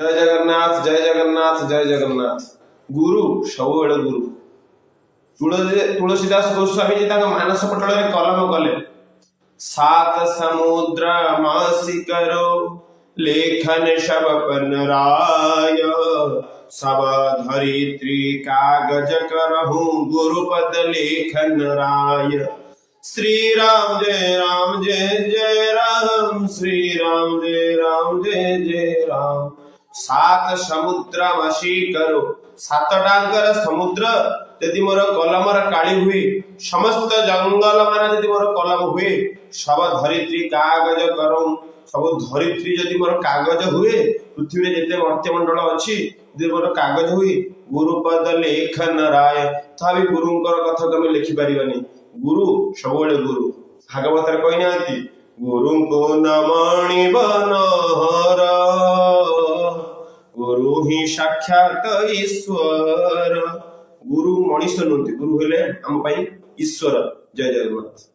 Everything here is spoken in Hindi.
जय जगन्नाथ जय जगन्नाथ जय जगन्नाथ। गुरु सब गुरु। तुलसीदास गोस्वामी जी मानस पटल में कलम कले सात समुद्र मासी करो लेखन सब पन राय सब धरित्री कागज करहूं गुरुपद लेखन राय। श्री राम जय राम जय जय राम श्री राम जय राम जय जय राम। सात समुद्र मासी करो सात टांकर समुद्र यदि मोर कलमर काली हुए समस्त जंगल मान यदि मोर कलम हुए सब धरित्री कागज करूं सब धरित्री यदि मोर कागज हुए पृथ्वी जिते मर्त्यमंडल अच्छी मोर कागज हुए गुरुपद लेखन राय तभी गुरुंकर कथा तुम लिखिपारे। गुरु सब गुरु भागवत कही गुरु को नमणि बनहर गुरु ही साक्षात ईश्वर। गुरु मनीष नुहति गुरु हेले आम ईश्वर। जय जगन्नाथ।